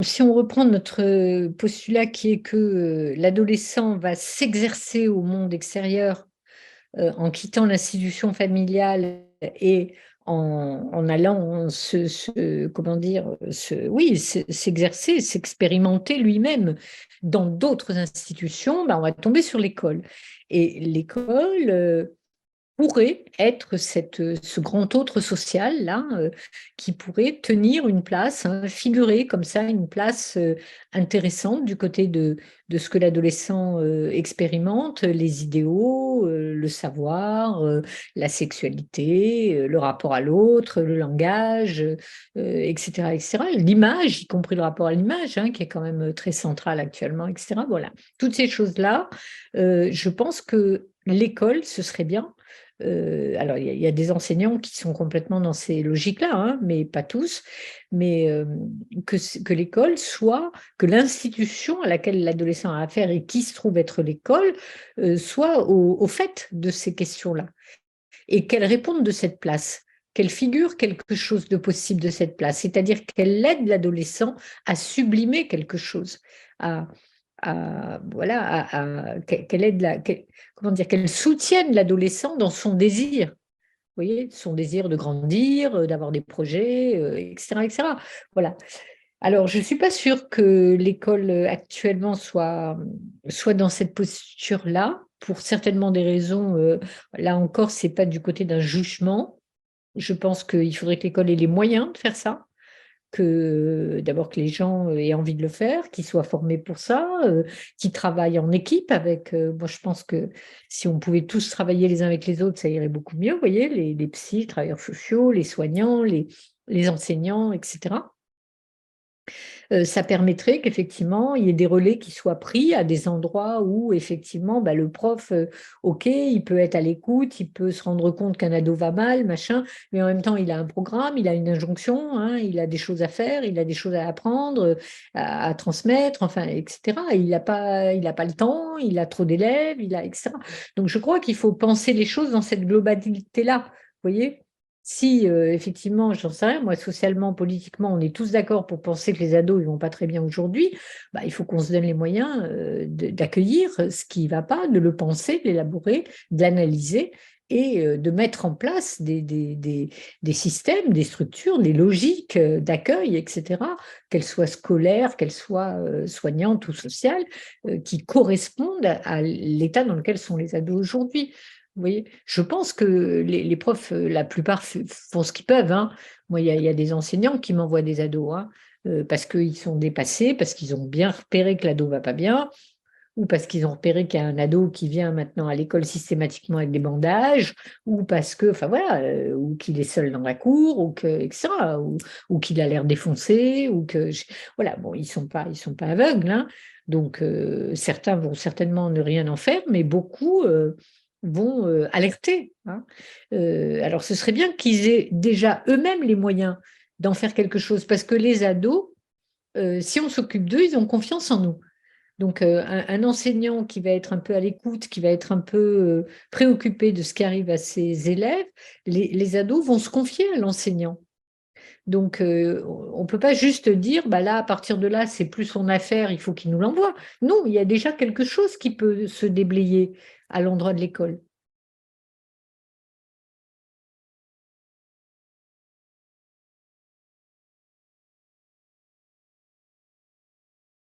Si on reprend notre postulat qui est que l'adolescent va s'exercer au monde extérieur en quittant l'institution familiale et en allant comment dire, oui, s'exercer, s'expérimenter lui-même dans d'autres institutions, ben, on va tomber sur l'école. Et l'école, pourrait être ce grand autre social là, qui pourrait tenir une place, hein, figurer comme ça une place intéressante du côté de ce que l'adolescent expérimente, les idéaux, le savoir, la sexualité, le rapport à l'autre, le langage, etc., etc. L'image, y compris le rapport à l'image, hein, qui est quand même très central actuellement, etc. Voilà, toutes ces choses-là, je pense que l'école, ce serait bien. Alors, il y a des enseignants qui sont complètement dans ces logiques-là, hein, mais pas tous, mais que l'école soit, que l'institution à laquelle l'adolescent a affaire et qui se trouve être l'école, soit au fait de ces questions-là et qu'elle réponde de cette place, qu'elle figure quelque chose de possible de cette place, c'est-à-dire qu'elle aide l'adolescent à sublimer quelque chose, à, voilà, qu'elle aide comment dire, qu'elle soutienne l'adolescent dans son désir. Vous voyez, son désir de grandir, d'avoir des projets, etc., etc. Voilà. Alors, je ne suis pas sûre que l'école actuellement soit dans cette posture-là, pour certainement des raisons. Là encore, c'est pas du côté d'un jugement. Je pense qu'il faudrait que l'école ait les moyens de faire ça, que d'abord que les gens aient envie de le faire, qu'ils soient formés pour ça, qu'ils travaillent en équipe avec. Moi, je pense que si on pouvait tous travailler les uns avec les autres, ça irait beaucoup mieux. Vous voyez, les psys, les travailleurs sociaux, les soignants, les enseignants, etc. Ça permettrait qu'effectivement, il y ait des relais qui soient pris à des endroits où effectivement, bah, le prof, OK, il peut être à l'écoute, il peut se rendre compte qu'un ado va mal, machin, mais en même temps, il a un programme, il a une injonction, hein, il a des choses à faire, il a des choses à apprendre, à transmettre, enfin, etc. Il a pas le temps, il a trop d'élèves, etc. Donc, je crois qu'il faut penser les choses dans cette globalité-là, vous voyez? Si effectivement, j'en sais rien, moi, socialement, politiquement, on est tous d'accord pour penser que les ados, ils vont pas très bien aujourd'hui, bah, il faut qu'on se donne les moyens d'accueillir ce qui ne va pas, de le penser, de l'élaborer, de l'analyser et de mettre en place des systèmes, des structures, des logiques d'accueil, etc., qu'elles soient scolaires, qu'elles soient soignantes ou sociales, qui correspondent à l'état dans lequel sont les ados aujourd'hui. Vous voyez, je pense que les profs, la plupart font ce qu'ils peuvent, hein. Moi, il y a des enseignants qui m'envoient des ados, hein, parce qu'ils sont dépassés, parce qu'ils ont bien repéré que l'ado va pas bien, ou parce qu'ils ont repéré qu'il y a un ado qui vient maintenant à l'école systématiquement avec des bandages, ou parce que, enfin voilà, ou qu'il est seul dans la cour, ou que, etc., ou qu'il a l'air défoncé, ou que, voilà, bon, ils sont pas aveugles, hein. Donc, certains vont certainement ne rien en faire, mais beaucoup vont alerter, hein. Alors, ce serait bien qu'ils aient déjà eux-mêmes les moyens d'en faire quelque chose, parce que les ados, si on s'occupe d'eux, ils ont confiance en nous. Donc, un enseignant qui va être un peu à l'écoute, qui va être un peu préoccupé de ce qui arrive à ses élèves, les ados vont se confier à l'enseignant. Donc, on ne peut pas juste dire, bah là, à partir de là, c'est plus son affaire, il faut qu'il nous l'envoie. Non, il y a déjà quelque chose qui peut se déblayer à l'endroit de l'école.